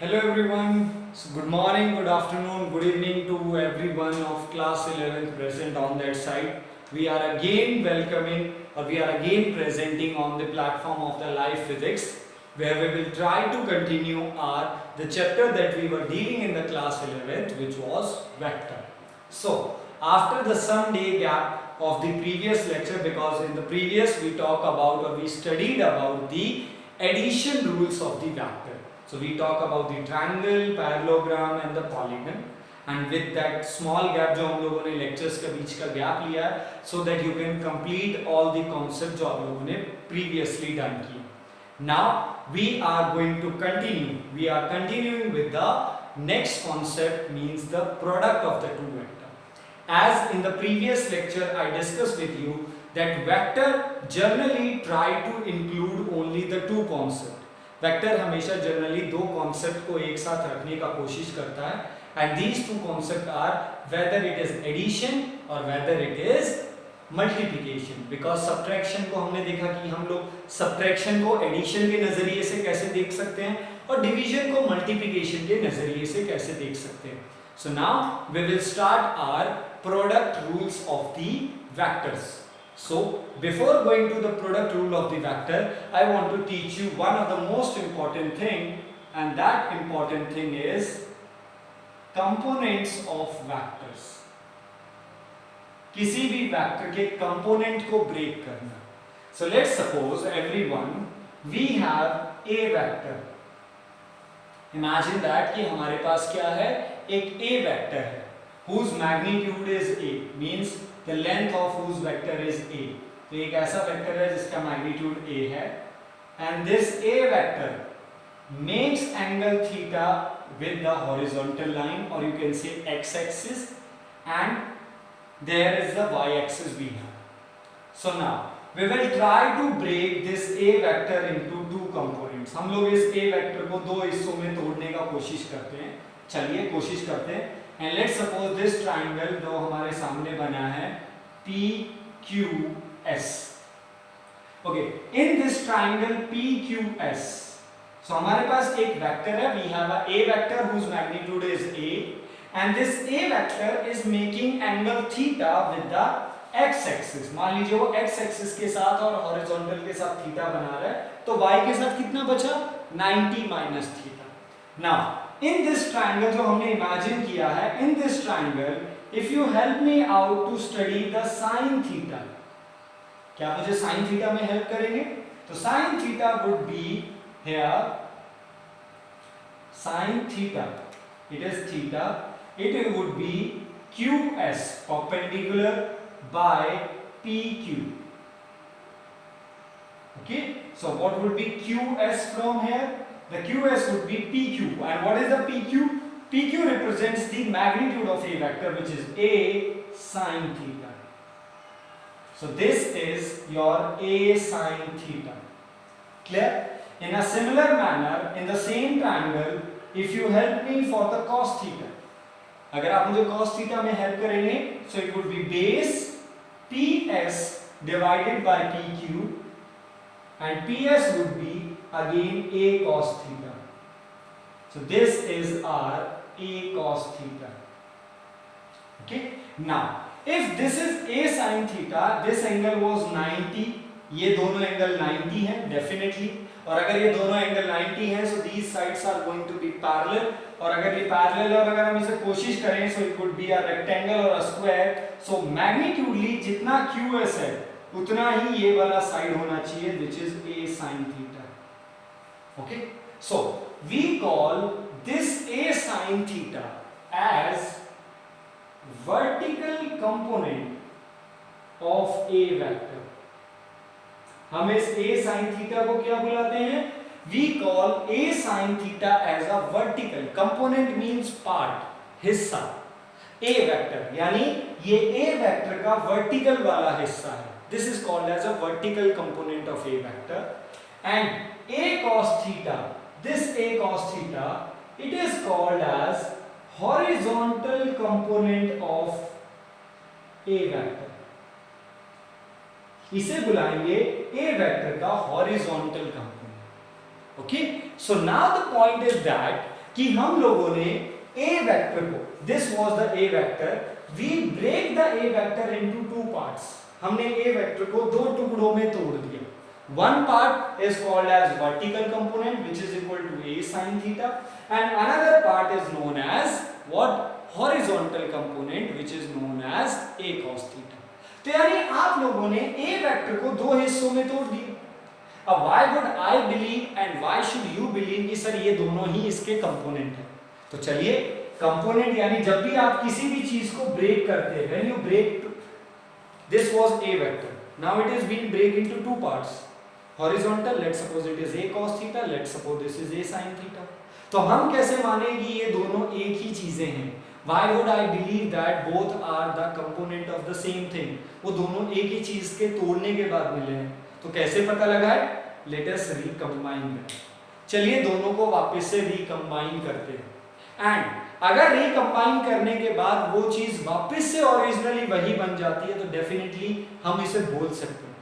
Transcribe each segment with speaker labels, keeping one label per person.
Speaker 1: Hello everyone. So good morning, good afternoon, good evening to everyone of class 11th present on that side. We are again welcoming or we are again presenting on the platform of the live physics where we will try to continue our the chapter that we were dealing in the class 11th, which was vector. So after the some day gap of the previous lecture, because in the previous we talk about or we studied about the addition rules of the vector. So we talk about the triangle, parallelogram and the polygon, and with that small gap जो हम लोगों ने lectures के बीच का gap लिया है, so that you can complete all the concepts जो आप लोगों ने previously done किए. Now we are going to continue. We are continuing with the next concept, means the product of the two vector. As in the previous lecture I discussed with you that vector generally try to include only the two concepts. Vector हमेशा generally दो concept को एक साथ रखने का कोशिश करता है and these two concepts are whether it is addition और whether it is multiplication. Because subtraction को हमने देखा कि हम लोग सब्ट्रैक्शन को एडिशन के नजरिए से कैसे देख सकते हैं और डिवीजन को मल्टीप्लिकेशन के नजरिए से कैसे देख सकते हैं. So now we will start our product rules of the vectors. So before going to the product rule of the vector, I want to teach you one of the most important thing, and that important thing is components of vectors. किसी भी vector के component को break करना. So let's suppose everyone we have a vector. Imagine that कि हमारे पास क्या है, एक a vector है whose magnitude is a, means the length of whose vector is a. तो एक ऐसा वेक्टर है जिसका मैग्नीट्यूड a है and this a vector makes angle theta with the horizontal line, or you can say x axis, and there is the y axis we have. So now we will try to break this a vector into two components. हम लोग इस a vector को दो हिस्सों में तोड़ने का कोशिश करते हैं. चलिए कोशिश करते हैं. And let's suppose this triangle जो हमारे सामने बना है PQS. Okay, in this triangle PQS, so हमारे पास एक वेक्टर है. We have a vector whose magnitude is a, and this a vector is making angle theta with the x-axis. मान लीजिए वो x-axis के साथ और horizontal के साथ थीटा बना रहा है, तो y के साथ कितना बचा? 90 minus theta. Now in this triangle जो हमने imagine किया है, in this triangle if you help me out to study the sin theta, क्या मुझे sin theta में help करेंगे? तो sin theta would be here, sin theta, it is theta, it would be QS, perpendicular by PQ. Okay, so what would be QS from here? The QS would be PQ, and what is the PQ? PQ represents the magnitude of a vector, which is a sin theta. So this is your a sin theta. Clear? In a similar manner, in the same triangle, if you help me for the cos theta, अगर आप मुझे cos theta में help करेंगे, so it would be base PS divided by PQ, and PS would be again a cos theta. So this is our a cos theta. Okay, now if this is a sin theta, this angle was 90, ये दोनों angle 90 हैं definitely, और अगर ये दोनों angle 90 हैं, so these sides are going to be parallel, और अगर ये parallel और अगर हम इसे कोशिश करें, so it could be a rectangle or a square, so magnitudely जितना QS है उतना ही ये वाला साइड होना चाहिए, which is a sin theta. Okay, so we call this a sin theta as vertical component of a vector. हम इस a sin theta को क्या बुलाते हैं? We call a sin theta as a vertical component, means part, हिस्सा. a vector यानी ये a vector का vertical वाला हिस्सा है. This is called as a vertical component of a vector. And a cos theta, this a cos theta, it is called as horizontal component of a vector. इसे बुलाएंगे a vector का horizontal component. Okay, so now the point is that कि हम लोगों ने A vector को, this was the A vector, we break the A vector into two parts. हमने A vector को दो टुकड़ों में तोड़ दिया। One part is called as vertical component, which is equal to a sin theta, and another part is known as what? Horizontal component, which is known as a cos theta. तो यानी आप लोगों ने a वेक्टर को दो हिस्सों में तोड़ दिया। अब why would I believe and why should you believe कि सर ये दोनों ही इसके कंपोनेंट हैं? तो चलिए, कंपोनेंट यानी जब भी आप किसी भी चीज को ब्रेक करते हैं, when you break, this was a vector, now it is being break into two parts. Horizontal, let's suppose it is a cos theta, let's suppose this is a sin theta. तो हम कैसे माने कि ये दोनों एक ही चीजें हैं? Why would I believe that both are the component of the same thing? वो दोनों एक ही चीज के तोड़ने के बाद मिले हैं। तो कैसे पता लगा है? Let us recombine them. चलिए दोनों को वापस से रिकम्बाइन करते हैं। एंड अगर रिकम्बाइन करने के बाद वो चीज वापस से ओरिजिनली वही बन जाती है, तो डेफिनेटली हम इसे बोल सकते हैं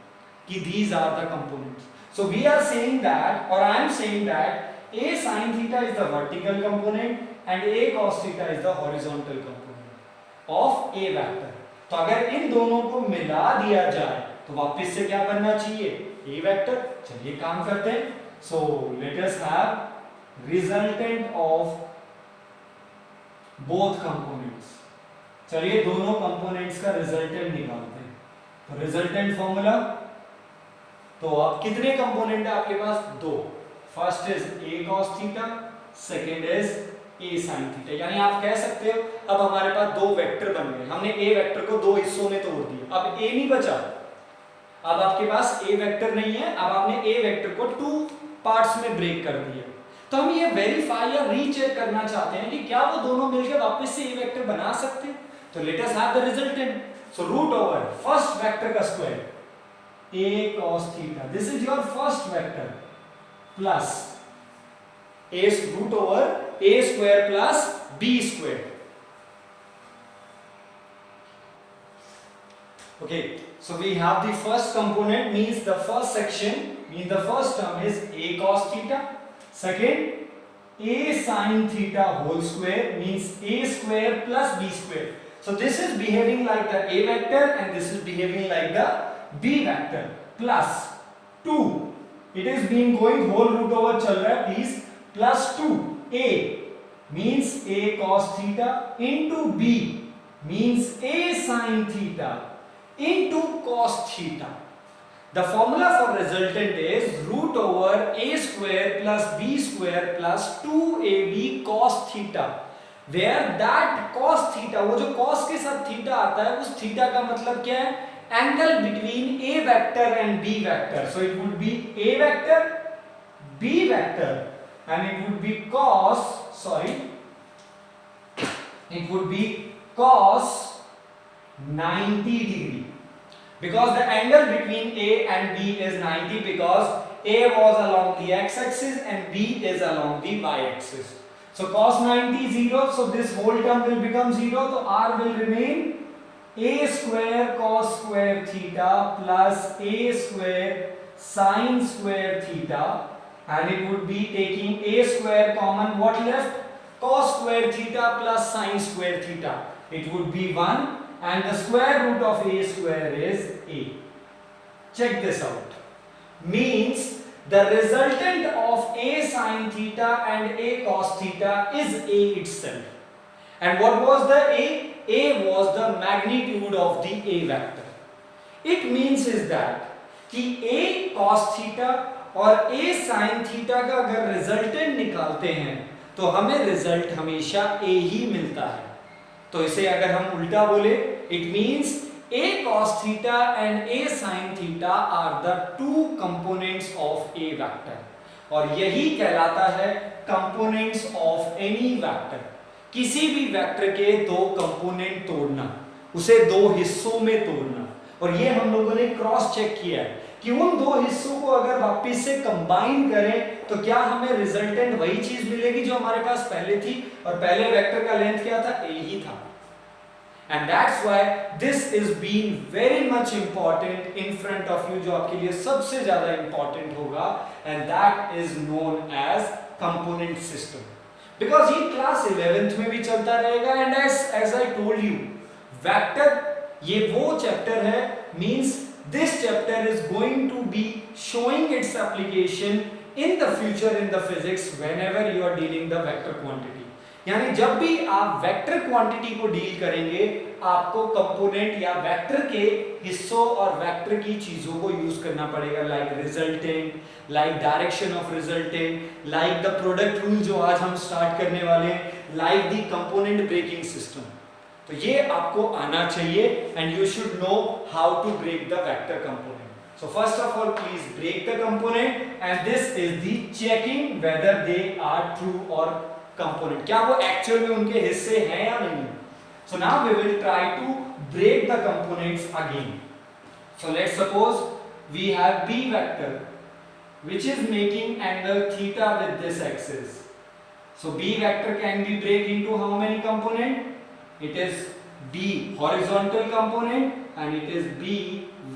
Speaker 1: कि these are the components. So we are saying that, or I am saying that a sin theta is the vertical component and a cos theta is the horizontal component of a vector. तो अगर इन दोनों को मिला दिया जाए तो वापस से क्या बनना चाहिए? a vector. चलिए काम करते हैं. So let us have resultant of both components. चलिए दोनों कंपोनेंट्स का रिजल्टेंट निकालते हैं. तो रिजल्टेंट फॉर्मूला, तो अब कितने कंपोनेंट है आपके पास? दो. First is a cos theta, second is a sin theta. यानी आप कह सकते हो अब हमारे पास दो वेक्टर बन गए। हमने a वेक्टर को दो हिस्सों में तोड़ दिया, अब a नहीं बचा। अब आपके पास a वेक्टर नहीं है, अब आपने a वेक्टर को टू पार्ट्स में ब्रेक कर दिया। तो हम ये वेरीफाई या रीचेक करना चाहते हैं कि क्या वो दोनों मिलकर वापस से a वेक्टर बना सकते हैं। तो let us have the resultant. So root over first vector का square a cos theta, this is your first vector, plus a root over a square plus b square. Okay, so we have the first component, means the first section, means the first term is a cos theta, second a sin theta whole square, means a square plus b square. So this is behaving like the a vector and this is behaving like the b vector, plus 2, it is being going whole root over चल रहा है please, plus 2a means a cos theta into b means a sin theta into cos theta. The formula for resultant is root over a square plus b square plus 2ab cos theta, where that cos theta, वो जो cos के साथ theta आता है, उस theta का मतलब क्या है? Angle between a vector and b vector. So it would be a vector, b vector, and it would be cos, it would be cos 90 degree, because the angle between a and b is 90, because a was along the x axis and b is along the y axis. So cos 90 0, so this whole term will become 0, so r will remain a square cos square theta plus a square sin square theta, and it would be taking a square common, what left? Cos square theta plus sin square theta, it would be 1, and the square root of a square is a. Check this out. Means the resultant of a sin theta and a cos theta is a itself. And what was the a? A was the magnitude of the a vector. It means is that कि a cos theta और a sin theta का अगर resultant निकालते हैं तो हमें result हमेशा a ही मिलता है। तो इसे अगर हम उल्टा बोले, it means a cos theta and a sin theta are the two components of a vector, और यही कहलाता है components of any vector। किसी भी वेक्टर के दो कंपोनेंट तोड़ना, उसे दो हिस्सों में तोड़ना, और ये हम लोगों ने क्रॉस चेक किया है कि उन दो हिस्सों को अगर वापस से कंबाइन करें तो क्या हमें रिजल्टेंट वही चीज मिलेगी जो हमारे पास पहले थी, और पहले वेक्टर का लेंथ क्या था? a ही था। And that's why this is being very much important in front of you, जो आपके लिए सबसे ज्यादा इंपॉर्टेंट होगा, and that is known as component system. Because ये क्लास 11th में भी चलता रहेगा and as I told you vector ये वो चैप्टर है, means this chapter is going to be showing its application in the future in the physics whenever you are dealing the vector quantity. यानी जब भी आप वेक्टर क्वांटिटी को deal करेंगे आपको कंपोनेंट या वेक्टर के हिस्सों और वेक्टर की चीजों को यूज करना पड़ेगा, like resultant, like direction of resultant, like the product rule जो आज हम स्टार्ट करने वाले हैं, like the component breaking system. तो ये आपको आना चाहिए and you should know how to break the vector component. So first of all please break the component and this is the checking whether they are true और component, क्या वो actual में उनके हिस्से हैं या नहीं। सो now we will try to break the components again. So let's suppose we have B vector which is making angle theta with this axis. So B vector can be break into how many component? It is B horizontal component and it is B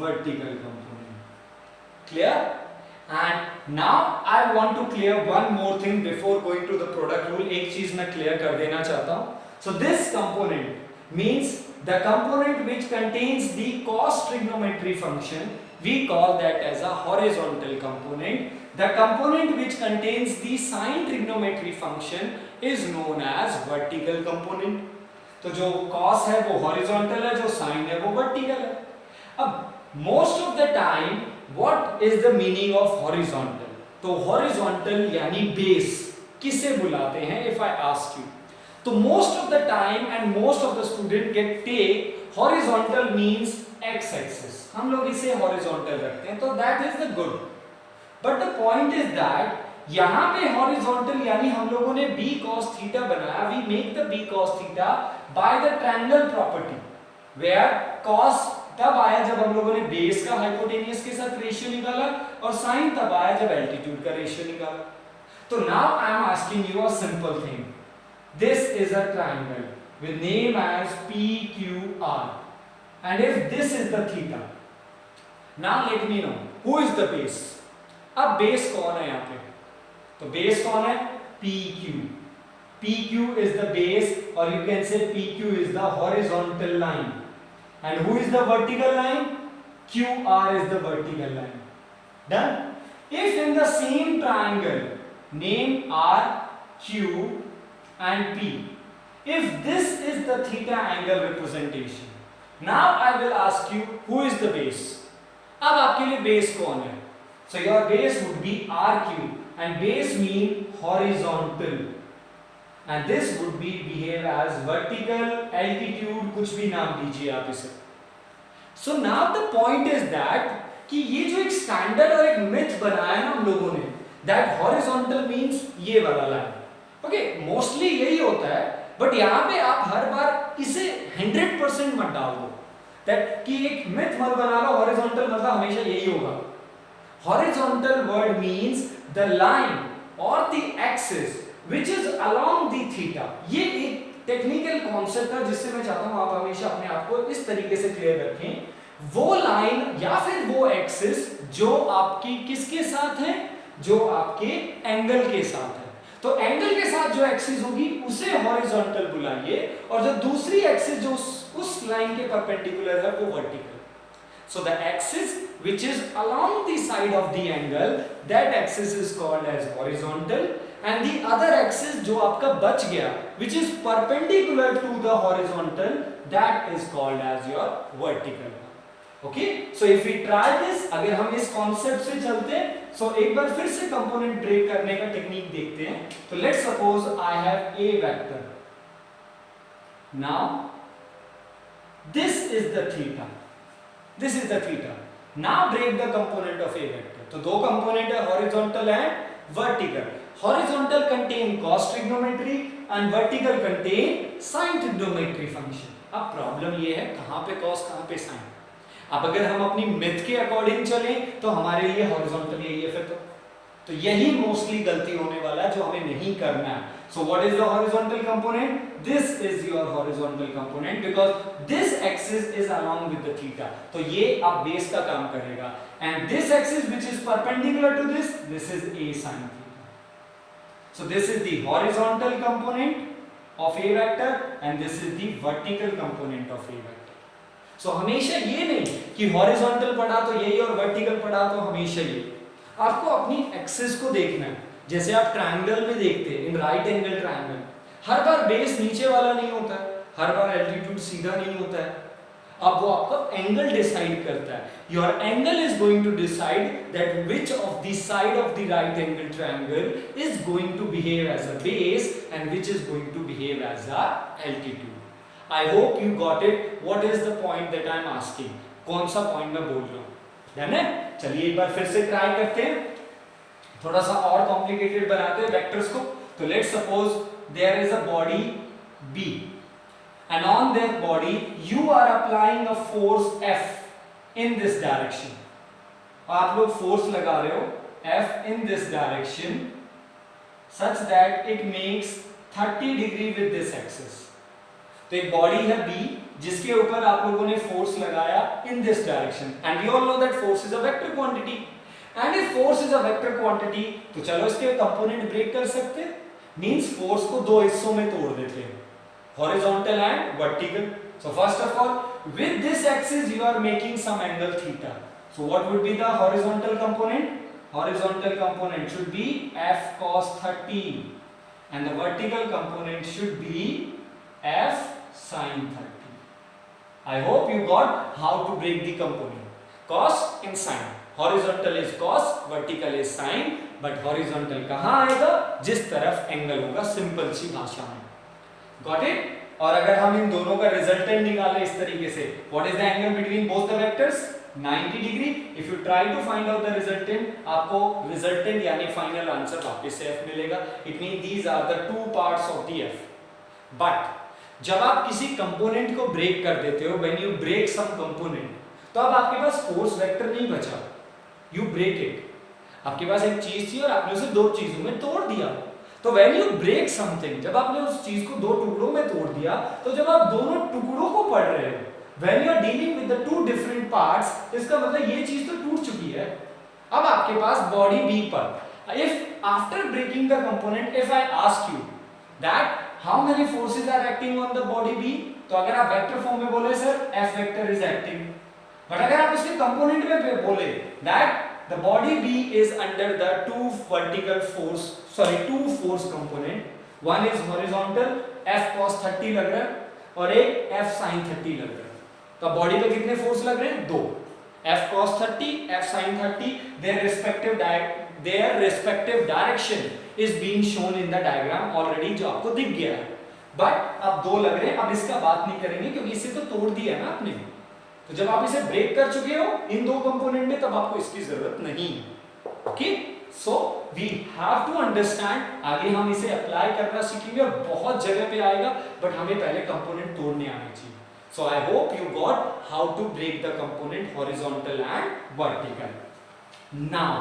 Speaker 1: vertical component. Clear? And now I want to clear one more thing before going to the product rule. एक चीज मैं clear कर देना चाहता हूँ. So this component means the component which contains the cos trigonometry function. We call that as a horizontal component. The component which contains the sine trigonometry function is known as vertical component. तो जो cos है वो horizontal है, जो sine है वो vertical है। अब most of the time what is the meaning of horizontal? तो horizontal यानी base किसे बुलाते हैं if I ask you? तो most of the time and most of the student get take horizontal means x axis, हम लोग इसे horizontal रखते हैं, तो that is the good, but the point is that यहाँ पे horizontal यानी हम लोगों ने b cos theta बनाया, we make the b cos theta by the triangle property, where cos तब आया जब हम लोगों ने बेस का हाइपोटेनियस के साथ रेशियो निकाला और साइन तब आया जब एल्टीट्यूड का रेशियो निकाला। तो now I am asking you a simple thing, this is a triangle with name as PQR and if this is the theta, now let me know who is the base। अब base कौन है यहाँ पे? तो base कौन है? PQ। PQ is the base or you can say PQ is the horizontal line and who is the vertical line? QR is the vertical line। Done? If in the same triangle name R, Q and P, if this is the theta angle representation, now I will ask you who is the base। अब आपके लिए base कौन है? So your base would be RQ and base mean horizontal and this would be behave as vertical, altitude, कुछ भी नाम दीजिए आप इसे। So now the point is that कि ये जो एक स्टैंडर्ड और एक मिथ बनाया ना हम लोगों ने, that horizontal means ये वाला लाइन, ओके मोस्टली यही होता है, बट यहाँ पे आप हर बार इसे 100% मत डाल दो दैट कि एक मिथ मत बना लो हॉरिजॉन्टल मतलब हमेशा यही होगा। Horizontal word means the line और the axis which is along the theta. ये एक टेक्निकल कॉन्सेप्ट है जिससे मैं चाहता हूं आप हमेशा अपने आप को इस तरीके से क्लियर रखें। वो लाइन या फिर वो एक्सिस जो आपकी किसके साथ है? जो आपके एंगल के साथ है। तो एंगल के साथ जो एक्सिस होगी उसे हॉरिजॉन्टल बुलाइए और जो दूसरी एक्सिस जो उस लाइन के परपेंडिकुलर है वो vertical. So the axis which is along the side of the angle, that axis is called as horizontal and the other axis जो आपका बच गया which is perpendicular to the horizontal, that is called as your vertical। Okay, so if we try this, अगर हम इस concept से चलते हैं, so एक बार फिर से कंपोनेंट ब्रेक करने का टेक्निक देखते हैं। तो let's suppose I have a vector, now this is the theta, this is the theta, now break the component of a vector। तो दो कंपोनेंट है, horizontal and vertical. Horizontal contain cos trigonometry and vertical contain sin trigonometry function। अब problem ये है कहां पे cos कहां पे sin। अब अगर हम अपनी मिथ के अकॉर्डिंग चलें तो हमारे लिए हॉरिजॉन्टल यही है फिर तो यही मोस्टली गलती होने वाला है जो हमें नहीं करना है। So what is the horizontal component? This is your horizontal component because this axis is along with the theta. तो ये अब बेस का काम करेगा and this axis which is perpendicular to this is a sin theta. So this is the horizontal component of a vector and this is the vertical component of a vector. So हमेशा ये नहीं कि horizontal पढ़ा तो यही और vertical पढ़ा तो हमेशा ये. आपको अपनी एक्सिस को देखना है. जैसे आप ट्रायंगल में देखते हैं, in right angle triangle, her bar base नीचे वाला नहीं होता है, हर बार एल्टीट्यूड सीधा नहीं होता है. अब वो आपका एंगल डिसाइड करता है. Your angle is going to decide that which of the side of the right angle triangle is going to behave as a base and which is going to behave as a altitude. I hope you got it. What is the point that I am asking? कौन सा point मैं बोल रहा हूं? Done है? चलिए एक बार फिर से ट्राई करते हैं, थोड़ा सा और कॉम्प्लिकेटेड बनाते हैं वेक्टर्स को. तो let's suppose there is a body B and on their body you are applying a force F in this direction. आप लोग फोर्स लगा रहे हो F in this direction such that it makes 30 degree with this axis. तो एक body है B जिसके ऊपर आप लोगों ने फोर्स लगाया in this direction and we all know that force is a vector quantity and if force is a vector quantity तो चलो इसके कंपोनेंट ब्रेक कर सकते हैं. मींस फोर्स को दो हिस्सों में तोड़ देते हैं, horizontal and vertical. So first of all, with this axis you are making some angle theta. So what would be the horizontal component? Horizontal component should be F cos 30 and the vertical component should be F sin 30. I hope you got how to break the component. Cos and sin. Horizontal is cos, vertical is sin, but horizontal कहाँ आएगा? जिस तरफ angle होगा, simple सी भाषा में. Got it? और अगर हम इन दोनों का रिजल्टेंट निकालें इस तरीके से, what is the angle between both the vectors? 90 degree. If you try to find out the resultant, आपको रिजल्टेंट यानी फाइनल आंसर वापस से f मिलेगा. It means these are the two parts of the f. But जब आप किसी component को break कर देते हो, when you break some component, तो अब आपके पास फोर्स वेक्टर नहीं बचा. You break it. आपके पास एक चीज थी और आपने उसे दो चीजों में तोड़ दिया. तो when you break something, जब आपने उस चीज को दो टुकड़ों में तोड़ दिया, तो जब आप दोनों टुकड़ों को पढ़ रहे हो, when you are dealing with the two different parts, इसका मतलब ये चीज तो टूट चुकी है. अब आपके पास बॉडी B पर, if after breaking the component, if I ask you that how many forces are acting on the body B, तो अगर आप वेक्टर फॉर्म में बोले sir F vector is acting, but अगर आप इसके कंपोनेंट में बोले that the body B is under the two force component. One is horizontal F cos 30 लग रहा है और एक F sin 30 लग रहा है. तो बॉडी पे कितने फोर्स लग रहे हैं? दो. F cos 30, F sin 30. Their respective direction is being shown in the diagram already, जो आपको दिख गया है. बट अब दो लग रहे हैं. अब इसका बात नहीं करेंगे क्योंकि इसे तो तोड़ दिया है ना आपने. तो जब आप इसे ब्रेक कर चुके हो इन दो कंपोनेंट में, तब आपको इसकी जरूरत नहीं. Okay, so we have to understand. आगे हम इसे अप्लाई करना सीखेंगे और बहुत जगह पे आएगा, बट हमें पहले कंपोनेंट तोड़ने आने चाहिए. So I hope you got how to break the component horizontal and vertical. Now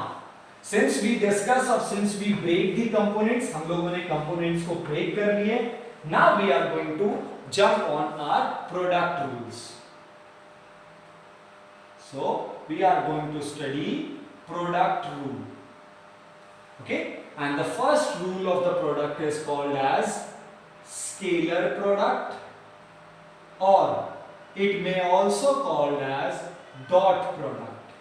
Speaker 1: since we discuss और since we break the components, हम लोगों ने कंपोनेंट्स को ब्रेक कर लिए. Now we are going to jump on our product rules. So we are going to study product rule. Okay, and the first rule of the product is called as scalar product, or it may also called as dot product.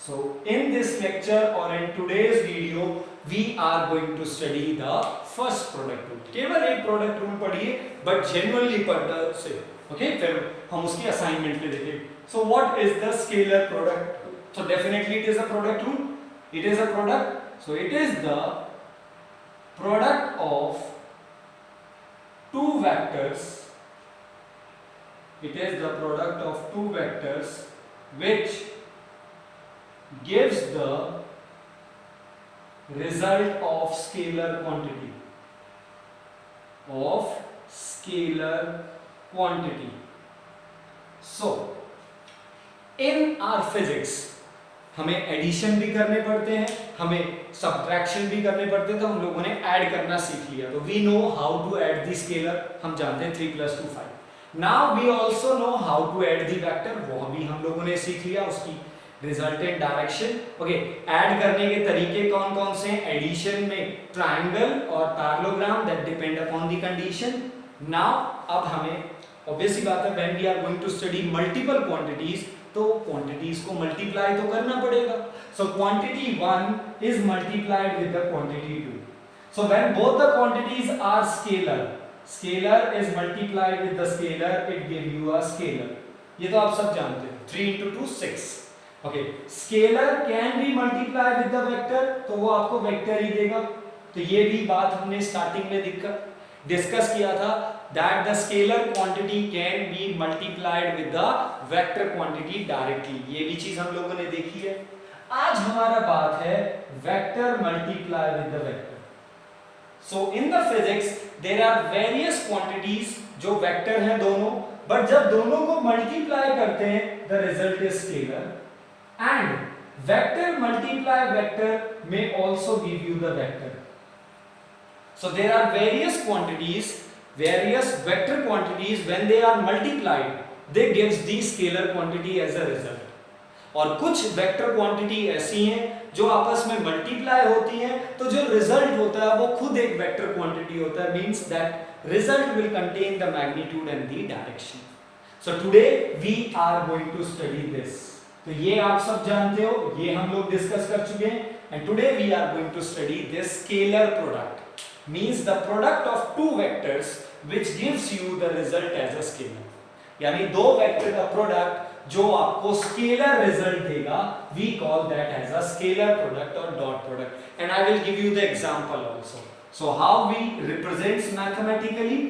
Speaker 1: So in this lecture or in today's video we are going to study the first product rule. केवल एक product rule पढ़िए, but genuinely पढ़ना से. Okay, फिर हम उसकी assignment पे देखेंगे. So what is the scalar product? So definitely it is a product rule. It is a product. So it is the product of two vectors. It is the product of two vectors which gives the result of scalar quantity. Of scalar quantity. So in our physics हमें addition भी करने पड़ते हैं, हमें subtraction भी करने पड़ते हैं. तो हम लोगों ने ऐड करना सीख लिया. तो we know how to add the scalar, हम जानते हैं 3 + 2 5. Now we also know how to add the vector, वो भी हम लोगों ने सीख लिया. उसकी रिजल्टेंट डायरेक्शन। ओके, ऐड करने के तरीके कौन कौन से हैं? एडिशन में ट्रायंगल और parallelogram, that depend upon the condition. Now अब हमें ऑब्वियसली बात है, when we are going to study multiple quantities, तो क्वांटिटीज को मल्टीप्लाई तो करना पड़ेगा। So quantity 1 is multiplied with the quantity 2। So when both the quantities are scalar, scalar is multiplied with the scalar, it give you a scalar. ये तो आप सब जानते हो, 3 into 2 6। Okay, scalar can be multiply with the vector, तो वो आपको vector ही देगा। तो ये भी बात हमने स्टार्टिंग में डिस्कस किया था, that the scalar quantity can be multiplied with the vector quantity directly। ये भी चीज हम लोगों ने देखी है। आज हमारा बात है vector multiply with the vector। So in the physics there are various quantities जो vector हैं दोनों, but जब दोनों को multiply करते हैं the result is scalar, and vector multiply vector may also give you the vector। So there are various quantities, various vector quantities, when they are multiplied they gives the scalar quantity as a result। और कुछ vector quantity ऐसी हैं जो आपस में multiply होती हैं, तो जो result होता है वो खुद एक vector quantity होता है, means that result will contain the magnitude and the direction। So today we are going to study this। तो ये आप सब जानते हो, ये हम लोग डिस्कस कर चुके हैं, and today we are going to study this scalar product, means the product of two vectors which gives you the result as a scalar। यानी दो वेक्टर का प्रोडक्ट जो आपको स्केलर रिजल्ट देगा, we call that as a scalar product or dot product, and I will give you the example also। So how we represent mathematically?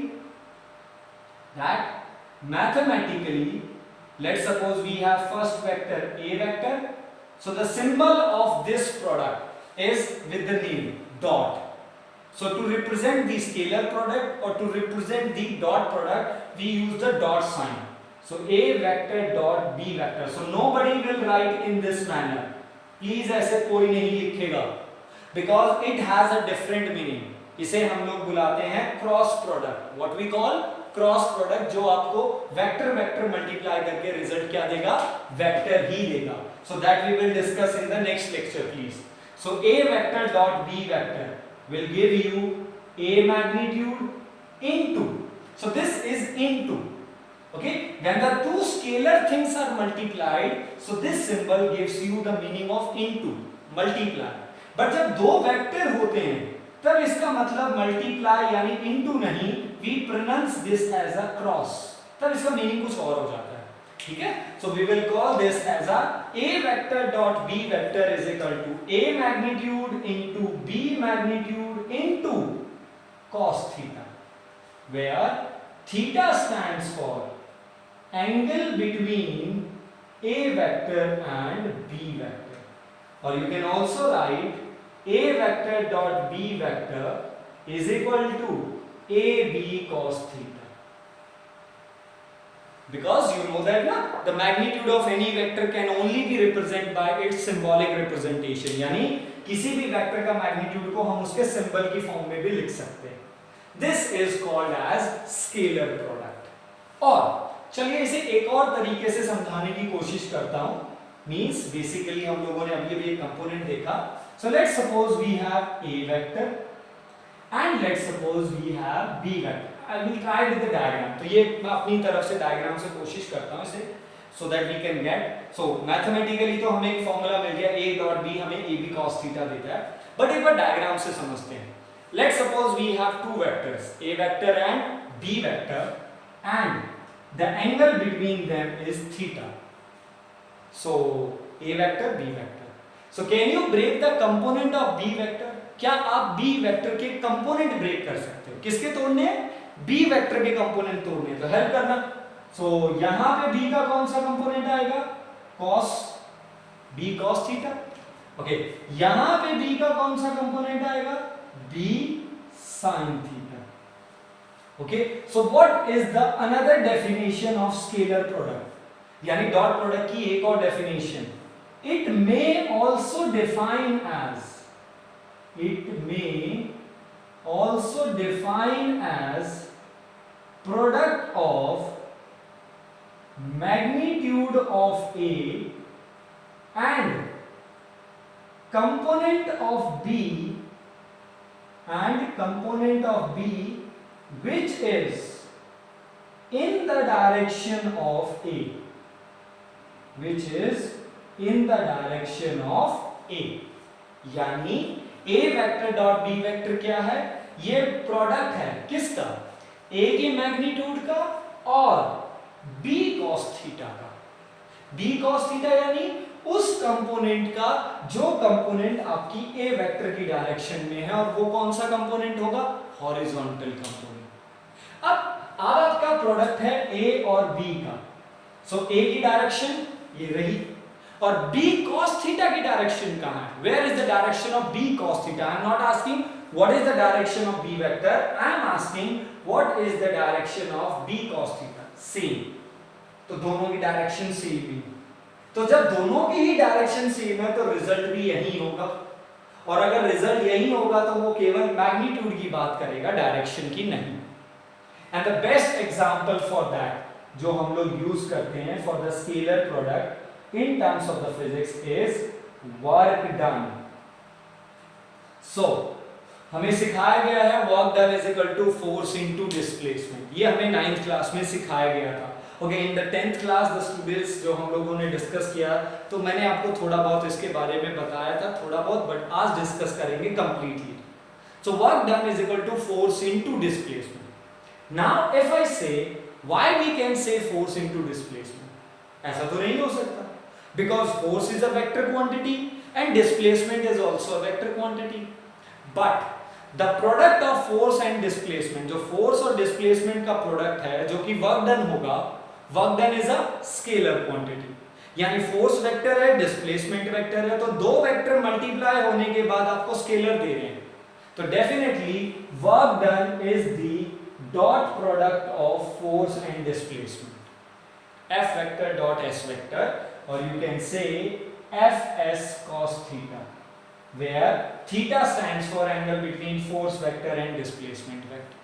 Speaker 1: That mathematically, let's suppose we have first vector a vector, so the symbol of this product is with the name dot। So to represent the scalar product or to represent the dot product, we use the dot sign। So a vector dot b vector। So nobody will write in this manner। Please ऐसे कोई नहीं लिखेगा, because it has a different meaning। इसे हम लोग बुलाते हैं cross product. What we call cross product, जो आपको वेक्टर वेक्टर मल्टीप्लाई करके रिजल्ट क्या देगा? वेक्टर ही देगा। So that we will discuss in the next lecture, please। So a vector dot b vector will give you a magnitude into, so this is into। Okay, when the two scalar things are multiplied, so this symbol gives you the meaning of into, multiply। but जब दो vector होते हैं तब इसका मतलब multiply यानी into नहीं, we pronounce this as a cross, तब इसका मीनिंग कुछ और हो जाता है। ठीक है, so we will call this as a vector dot b vector is equal to a magnitude into b magnitude into cos theta, where theta stands for angle between a vector and b vector, or you can also write a vector dot b vector is equal to ab cos theta, because you know that na, the magnitude of any vector can only be represented by its symbolic representation। यानी किसी भी vector का magnitude को हम उसके symbol की form में भी लिख सकते हैं। This is called as scalar product. और चलिए इसे एक और तरीके से समझाने की कोशिश करता हूं। मींस बेसिकली हम लोगों ने अभी एक कंपोनेंट देखा। So let's suppose we have A vector and let's suppose we have B vector. I will try with the diagram. तो ये मैं अपनी तरफ से डायग्राम से कोशिश करता हूं इसे, so that we can get, so mathematically तो हमें एक फॉर्मूला मिल गया a dot b हमें ab cos theta देता है, बट एक बार डायग्राम से समझते हैं। Let's suppose we have two vectors, a vector and b vector, and the angle between them is theta। So a vector b vector। So can you break the component of b vector? क्या आप b vector के component break कर सकते हो? किसके तोड़ने हैं? b vector के component तोड़ने हैं। तो हेल्प करना। सो यहां पे b का कौन सा कंपोनेंट आएगा? cos b cos theta. Okay, यहां पे b का कौन सा कंपोनेंट आएगा? b sin theta. Okay, so what is the another definition of scalar product? यानी डॉट प्रोडक्ट की एक और definition, it may also define as, it may also define as product of magnitude of A and component of B which is in the direction of A, which is in the direction of A, यानी A vector dot B vector क्या है, ये product है किसका, A के magnitude का और B cos theta का। B cos थीटा यानी उस कंपोनेंट का जो कंपोनेंट आपकी A वेक्टर की डायरेक्शन में है, और वो कौन सा कंपोनेंट होगा, हॉरिजॉन्टल कंपोनेंट। अब आपका प्रोडक्ट है A और B का, सो A की डायरेक्शन ये रही, और B cos थीटा की डायरेक्शन कहां है, where is the direction of B cos theta. I am not asking what is the direction of B vector, I am asking what is the direction of B cos theta. Same, तो दोनों की direction same है, तो जब दोनों की ही direction same है तो रिजल्ट भी यही होगा, और अगर रिजल्ट यही होगा तो वो केवल मैग्नीट्यूड की बात करेगा, डायरेक्शन की नहीं। And the best example for that जो हम लोग यूज करते हैं for the scalar product in terms of the physics is work done. So हमें सिखाया गया है work done is equal to force into displacement, ये हमें 9th क्लास में सिखाया गया था। Okay, in the 10th class the students जो हम लोगों ने डिस्कस किया, तो मैंने आपको थोड़ा बहुत इसके बारे में बताया था, थोड़ा बहुत, बट आज डिस्कस करेंगे completely. So work done is equal to force into displacement. Now if I say why we can say force into displacement, ऐसा तो नहीं हो सकता, because force is a vector quantity and displacement is also a vector quantity, but the product of force and displacement, जो force और displacement का product है, जो कि work done होगा, work done is a scalar quantity, यानी force vector है, displacement vector है, तो दो vector multiply होने के बाद आपको scalar दे रहे हैं, तो definitely work done is the dot product of force and displacement, F vector dot S vector, or you can say Fs cos theta, where theta stands for angle between force vector and displacement vector।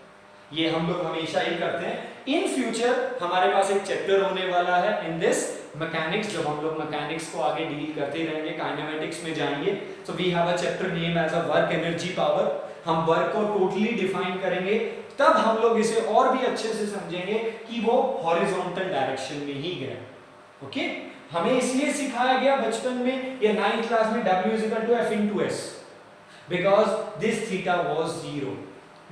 Speaker 1: ये हम लोग हमेशा ही करते हैं। In future हमारे पास एक chapter होने वाला है इन दिस मैकेनिक्स, जब हम लोग मैकेनिक्स को आगे डील करते रहेंगे, काइनेमेटिक्स में जाएंगे, so we have a chapter name as a work energy power. हम वर्क को टोटली डिफाइन करेंगे, तब हम लोग इसे और भी अच्छे से समझेंगे कि वो हॉरिजॉन्टल डायरेक्शन में ही गया। ओके, हमें इसलिए सिखाया गया बचपन में या 9th क्लास में W is equal to F into S, because this theta was 0,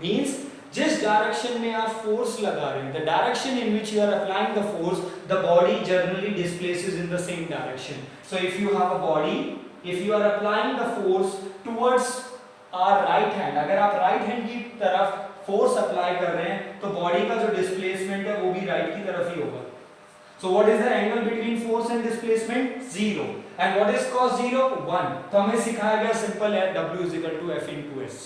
Speaker 1: means जिस डायरेक्शन में आप फोर्स लगा रहे हैं, the direction in which you are applying the force, the body generally displaces in the same direction. So if you have a body, if you are applying the force towards our right hand, अगर आप right hand की तरफ force apply कर रहे हैं तो body का जो डिस्प्लेसमेंट है वो भी राइट की तरफ ही होगा। So what is the angle between force and displacement? 0. And what is cos 0? 1. तो हमें सिखाया गया सिंपल है W is equal to F into S.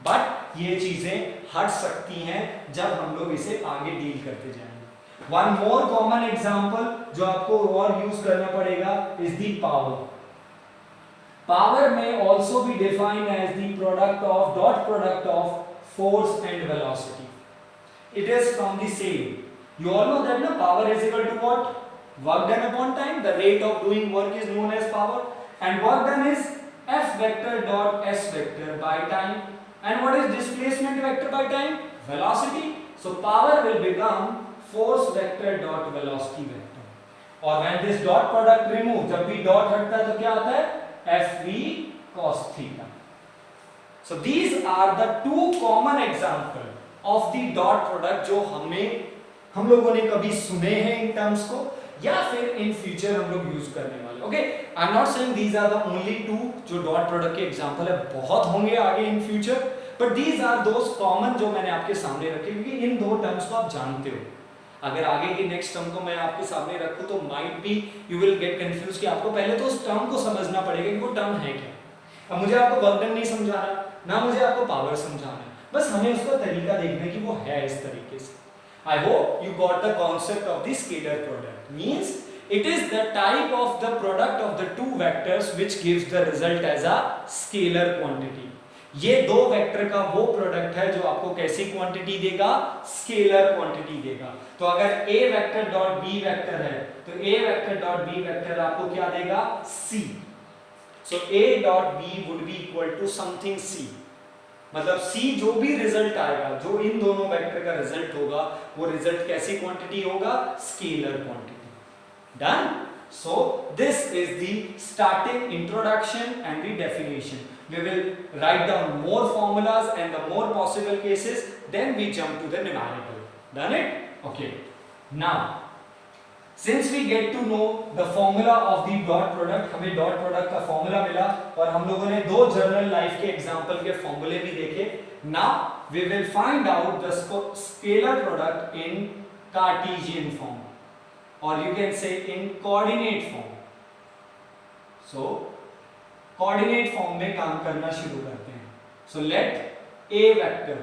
Speaker 1: But ये चीजें हट सकती हैं जब हम लोग इसे आगे डील करते जाएंगे। One more common example जो आपको और यूज करना पड़ेगा is the power. Power may also be defined as the dot product of force and velocity. It is from the same. You all know that na power is equal to what? Work done upon time. The rate of doing work is known as power, and work done is F vector dot S vector by time. And what is displacement vector by time? Velocity. So power will become force vector dot velocity vector. और when this dot product remove, जब भी dot हटता है तो क्या आता है? Fv cos theta. So these are the two common example of the dot product जो हम लोगों ने कभी सुने हैं इन टर्म्स को, या फिर इन फ्यूचर हम लोग यूज करने वाले। Okay, I am not saying these are the only two जो डॉट प्रोडक्ट के एग्जांपल है, बहुत होंगे आगे in future, but these are those common जो मैंने आपके सामने रखे, क्योंकि इन दो टर्म्स को आप जानते हो। अगर आगे की नेक्स्ट टर्म को मैं आपके सामने रखूं तो might be you will get confuse कि आपको पहले तो उस टर्म को समझना पड़ेगा कि वो टर्म है क्या। अब मुझे आपको वर्क डन नहीं समझाना, ना मुझे आपको पावर समझाना है, बस हमें उसका तरीका देखना है कि वो है इस तरीके से। I hope you got the concept of the scalar product. Means it is the type of the product of the two vectors which gives the result as a scalar quantity. ये दो वेक्टर का वो product है जो आपको कैसी quantity देगा, scalar quantity देगा। तो अगर a vector dot b vector है तो a vector dot b vector आपको क्या देगा, c। So a dot b would be equal to something c, मतलब c जो भी रिजल्ट आएगा, जो इन दोनों वेक्टर का रिजल्ट होगा, वो रिजल्ट कैसी क्वांटिटी होगा, scalar quantity. Done. So this is the starting introduction and the definition. We will write down more formulas and the more possible cases, then we jump to the numerical. Done it? Okay. Now, since we get to know the formula of the dot product, हमें dot product का formula मिला और हम लोगों ने दो journal life के example के formula भी देखे. Now we will find out the scalar product in Cartesian form, or you can say in coordinate form. So coordinate form में काम करना शुरू करते हैं। So late A vector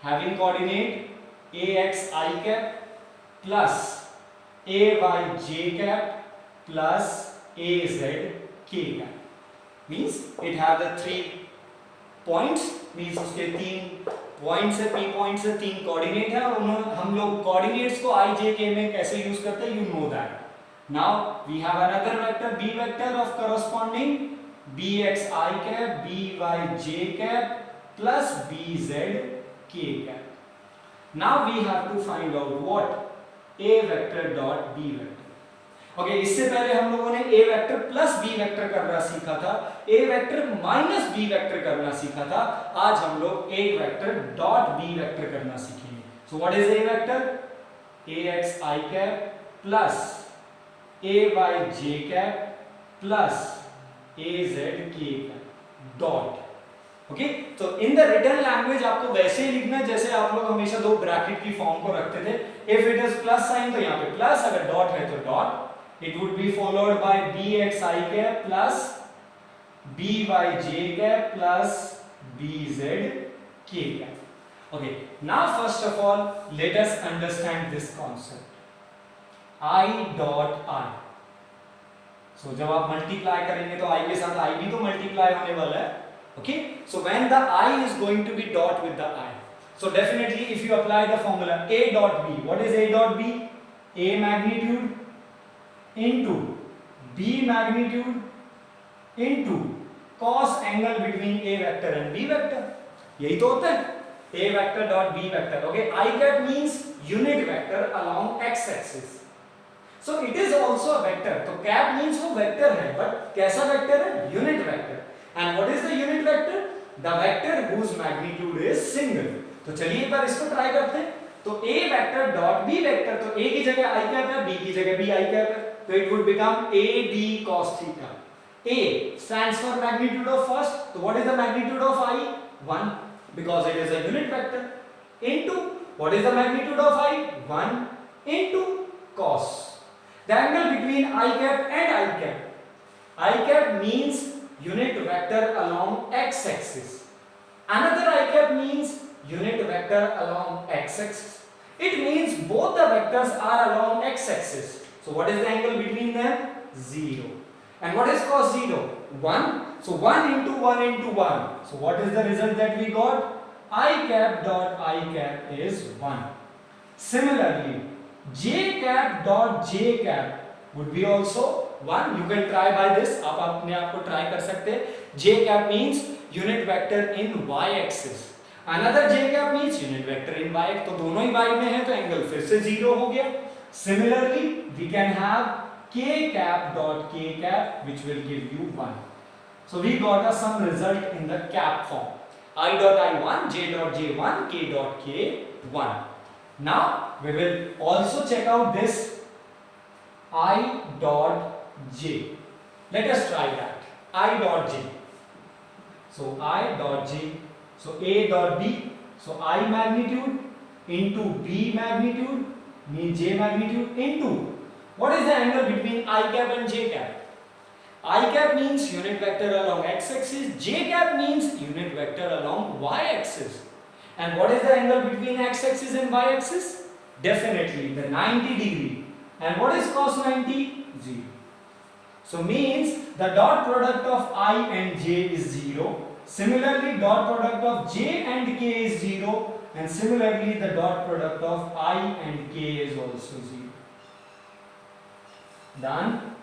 Speaker 1: having coordinate ax I cap plus ay j cap plus az k cap, means it have the three points, means उसके तीन points है, p points है, तीन कोऑर्डिनेट है, और हम लोग कोऑर्डिनेट्स को i j k में कैसे यूज करते हैं, you know that. Now we have another vector b vector of corresponding bx I cap, by j cap plus bz k cap. Now we have to find out what a vector dot b vector. Okay, इससे पहले हम लोगों ने a vector plus b vector करना सीखा था, a vector minus b vector करना सीखा था। आज हम लोग a vector dot b vector करना सीखेंगे। So what is a vector? ax I cap plus ay j cap plus az k cap dot. Okay, तो इन द रिटन लैंग्वेज आपको वैसे ही लिखना है जैसे आप लोग हमेशा दो ब्रैकेट की फॉर्म को रखते थे। If it is plus sign तो यहाँ पे प्लस, अगर डॉट है तो dot. It would be followed by bx I cap plus by j cap plus bz k cap। Okay, now first of all let us understand this concept I dot I। so जब आप multiply करेंगे तो I के साथ I भी तो multiply होने वाला है। okay, so when the I is going to be dot with the I, so definitely if you apply the formula A dot B, what is A dot B? A magnitude into B magnitude into cos angle between A vector and B vector, यही तो होता है A vector dot B vector। okay, I cap means unit vector along x axis, so it is also a vector। तो cap means वो vector है, but कैसा vector है, unit vector। and what is the unit vector? the vector whose magnitude is single। तो चलिए एक बार इसको try करते हैं। तो A vector dot B vector, तो A की जगह I cap है, B की जगह B I cap है, तो it would become AD cos theta। A stands for magnitude of first, so what is the magnitude of I? 1, because it is a unit vector, into what is the magnitude of I? 1 into cos, the angle between I cap and I cap. I cap means unit vector along x axis, another I cap means unit vector along x axis. It means both the vectors are along x axis, so what is the angle between them? 0. and what is cos 0? 1, so 1 into 1 into 1, so what is the result that we got? I cap dot I cap is 1. similarly j cap dot j cap would be also 1। you can try by this, आप अपने आप को try कर सकते हैं। j cap means unit vector in y axis, another j cap means unit vector in y, तो दोनों ही y में है तो एंगल फिर से 0 हो गया। similarly we can have k cap dot k cap which will give you 1। so we got some result in the cap form, I dot I1, j dot j1, k dot k1। now we will also check out this I dot j। let us try that, I dot j। so I dot j, so A dot B, so I magnitude into B magnitude means j magnitude into what is the angle between I cap and j cap? I cap means unit vector along x axis, j cap means unit vector along y axis। and what is the angle between x axis and y axis? definitely the 90 degree। and what is cos 90? 0। so means the dot product of I and j is 0। Similarly, dot product of j and k is 0, and similarly the dot product of I and k is also 0. Done?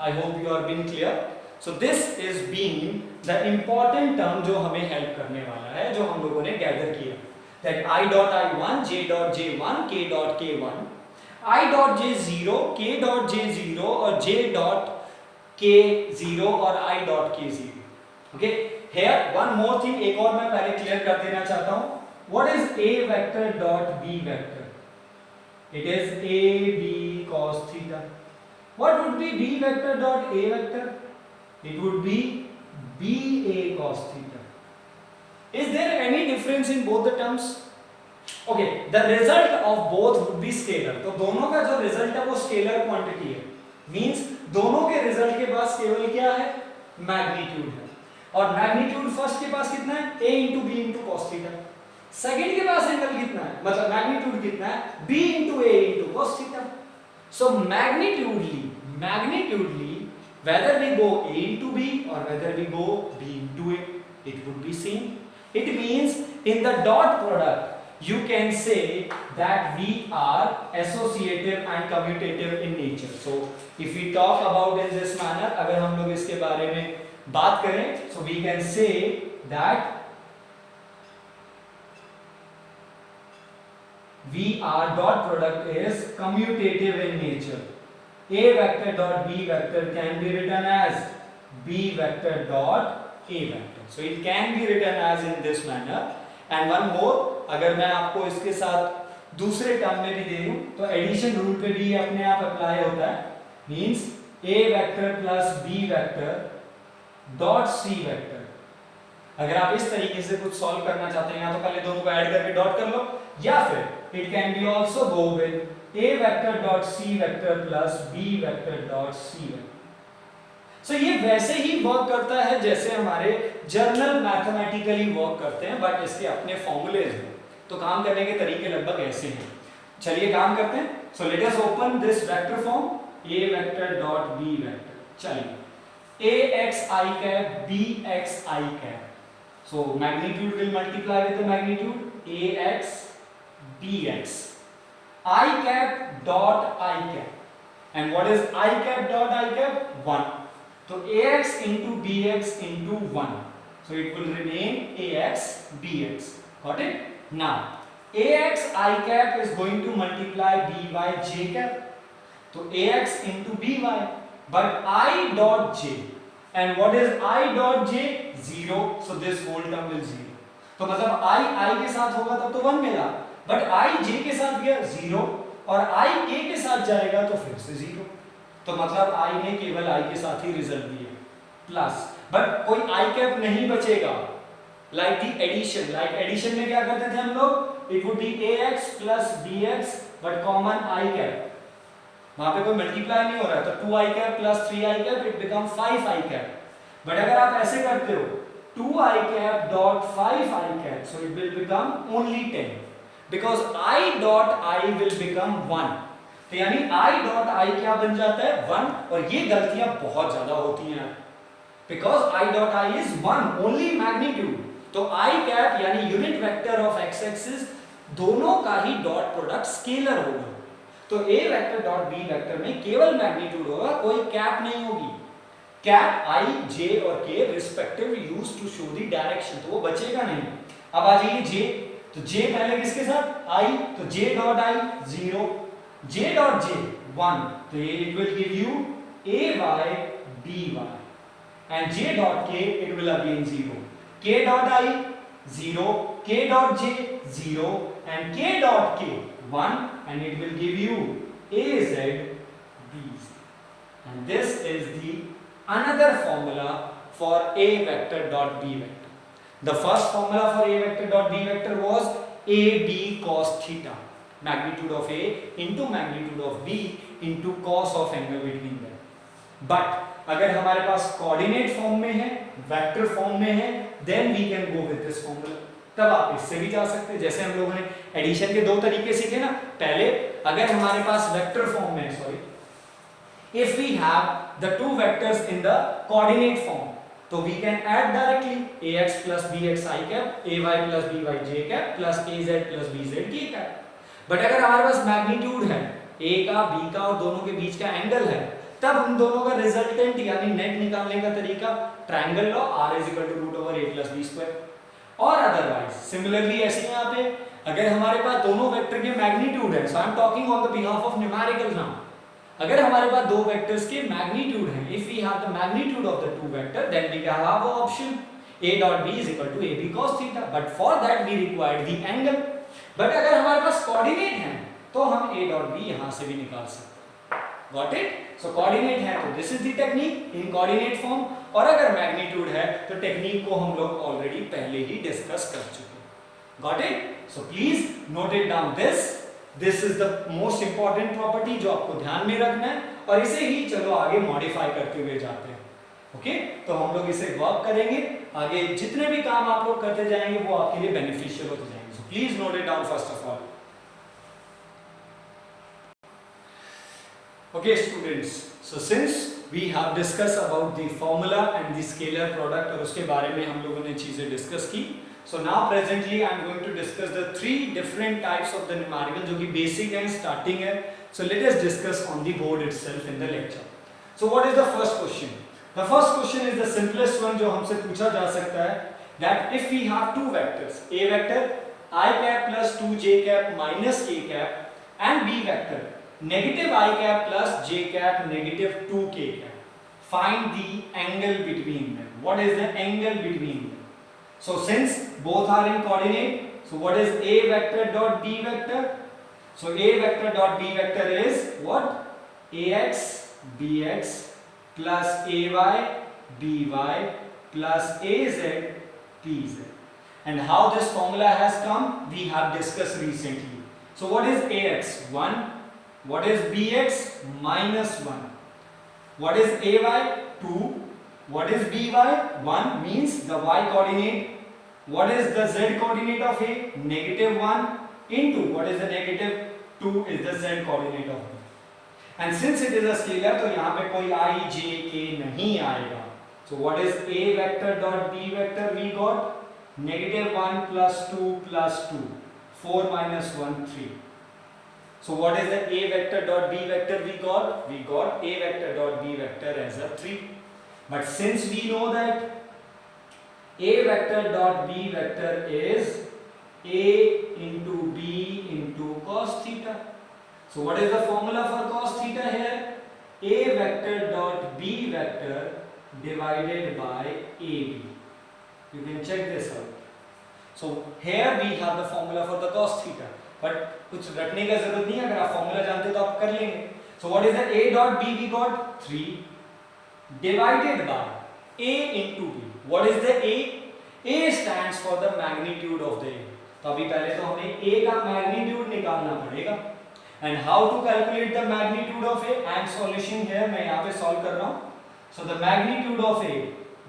Speaker 1: I hope you are being clear. So this is being the important term जो हमें help करने वाला है, जो हम लोगों ने gather किया. That I dot I1, J dot J1, K dot K1, I dot J0, K dot J0 और J dot K0 और I dot K0. Okay. Here one more thing, एक और मैं पहले clear कर देना चाहता हूँ. What is A vector dot B vector? It is A B cos theta. What would be B vector dot A vector? It would be B A cos theta. Is there any difference in both the terms? Okay, the result of both would be scalar. तो दोनों का जो result है वो scalar quantity है. Means दोनों के result के पास केवल क्या है? Magnitude है. और मैग्नीट्यूड फर्स्ट के पास कितना है? a into B into cos theta. Second के पास एंगल कितना है, मतलब मैग्नीट्यूड कितना है? b into a into cos theta. So magnitudely whether we go a into b or whether we go b into a, it would be same. It means in the dot product you can say that we are associative and commutative in nature. So if we talk about in this manner, अगर हम लोग इसके बारे में बात करें, so we can say that we are dot product is commutative in nature. A vector dot B vector can be written as B vector dot A vector. So it can be written as in this manner. And one more, अगर मैं आपको इसके साथ दूसरे term में भी दे दूं, तो एडिशन रूल पे भी अपने आप अप्लाई होता है. Means A vector plus B vector dot C vector. अगर आप इस तरीके से कुछ सॉल्व करना चाहते हैं, या तो पहले दोनों को ऐड करके डॉट कर लो, या फिर it can be also go with A vector dot C vector plus B vector dot C vector. So ये वैसे ही वर्क करता है जैसे हमारे जर्नल मैथमेटिकली वर्क करते हैं, बट इसके अपने फॉर्मूलेज हैं. तो काम करने के तरीके लगभग ऐसे हैं. चलिए काम करते हैं. So let us open this vector form A vector dot B vector. चलिए ax I cap bx I cap. So magnitude will multiply with the magnitude ax bx. I cap dot I cap. And what is I cap dot I cap? 1. So ax into bx into 1. So it will remain ax bx. Got it? Now ax I cap is going to multiply by j cap. So ax into by. But I dot j, and what is I dot j? 0. So this whole term will 0. तो मतलब I के साथ होगा तब तो 1 मिला, but I j के साथ गया 0, और I k के साथ जाएगा तो फिर से 0. तो मतलब I ने केवल I के साथ ही रिजल्ट दिया प्लस, बट कोई I कैप नहीं बचेगा. लाइक दी एडिशन, एडिशन में क्या करते थे हम लोग? It would B ax plus bx, but common I cap. वहां पे कोई मल्टीप्लाई नहीं हो रहा है, तो 2i cap plus 3i cap it become 5i cap. But अगर आप ऐसे करते हो 2i cap dot 5i cap, so it will become only 10, because i dot i will become 1. तो यानी i डॉट i क्या बन जाता है? 1. और ये गलतियां बहुत ज्यादा होती हैं, because i dot i is 1 only magnitude. तो i कैप यानी unit vector of x axis, दोनों का ही डॉट प्रोडक्ट स्केलर होगा. तो a vector dot b vector में केवल मैग्नीट्यूड होगा, कोई कैप नहीं होगी. कैप i, j और k respective use to show the direction, तो वो बचेगा नहीं. अब आ जाइए j, तो j पहले किसके साथ? i, तो j dot i 0, j dot j 1, तो ये it will give you a y b y, and j dot k it will again 0, k dot i 0, k dot j 0, and k dot k 1, and it will give you az bz. And this is the another formula for a vector dot b vector. The first formula for a vector dot b vector was ab cos theta, magnitude of a into magnitude of b into cos of angle between them. But अगर हमारे पास coordinate form में है, vector form में है, then we can go with this formula. तब आप इससे भी जा सकते हैं. जैसे हम लोगों ने एडिशन के दो तरीके सीखे ना. पहले अगर हमारे पास वेक्टर फॉर्म में, sorry, if we have the two vectors in the coordinate form, तो we can add directly ax plus bx I cap, ay plus by j cap plus az plus bz k cap। But अगर हमारे पास magnitude है a का b का और दोनों के बीच का एंगल है, तब उन दोनों का रिजल्टेंट यानी नेट निकालने का तरीका triangle law r = √a plus b square। और अदरवाइज सिमिलरली ऐसे यहाँ पे अगर हमारे पास दोनों वेक्टर के मैग्नीट्यूड है, so I am talking on the behalf of numerical now, अगर हमारे पास दो वेक्टर्स के मैग्नीट्यूड हैं, if we have the magnitude of the two vector then we can have a option a dot b is equal to ab cos theta, but for that we require the angle। But अगर हमारे पास coordinate है तो हम a dot b यहां से भी निकाल सकते हैं। Got it? सो कोऑर्डिनेट है तो this is the technique in coordinate form, और अगर मैग्नीट्यूड है तो टेक्निक को हम लोग ऑलरेडी पहले ही डिस्कस कर चुके हैं। Got it? So please note it down, this is the most important property जो आपको ध्यान में रखना है, और इसे ही चलो आगे मॉडिफाई करते हुए जाते हैं। ओके, तो हम लोग इसे वर्क करेंगे, आगे जितने भी काम आप लोग करते जाएंगे वो आपके लिए बेनिफिशियल होते जाएंगे। So please note it down first of all. Okay students, so since we have discuss about the formula and the scalar product, और उसके बारे में हम लोगों ने चीजें डिस्कस की। So now presently I am going to discuss the three different types of the numerical जो कि basic है, starting है। So let us discuss on the board itself in the lecture। So what is the first question? The first question is the simplest one जो हमसे पूछा जा सकता है, that if we have two vectors, a vector I cap plus 2j cap minus k cap and b vector negative I cap plus j cap negative 2k cap, find the angle between them। What is the angle between them? So since both are in coordinate, so what is a vector dot b vector? So a vector dot b vector is what? Ax bx plus ay by plus az pz। And how this formula has come, we have discussed recently। So what is ax? 1. What is bx? -1. What is ay? 2. What is by? 1 means the y coordinate. What is the z coordinate of a? -1 into what is the -2 is the z coordinate of b। And since it is a scalar, तो यहाँ पे कोई I, J, K नहीं आएगा। So what is a vector dot b vector? We got -1 plus 2 plus 2, 4 minus 1, 3। So what is the a vector dot b vector we got? We got a vector dot b vector as a 3। But since we know that a vector dot b vector is a into b into cos theta, so what is the formula for cos theta here? A vector dot b vector divided by ab। You can check this out। So here we have the formula for the cos theta, but कुछ रटने का जरूरत नहीं है, अगर आप formula जानते हो तो आप कर लेंगे। So what is the a dot b? We got 3 divided by a into b। What is the a? A stands for the magnitude of the a। तो अभी पहले तो हमें a का मैग्नीट्यूड निकालना पड़ेगा। And how to calculate the magnitude of a? I am solution here, मैं यहाँ पे सॉल्व कर रहा हूँ। So the magnitude of a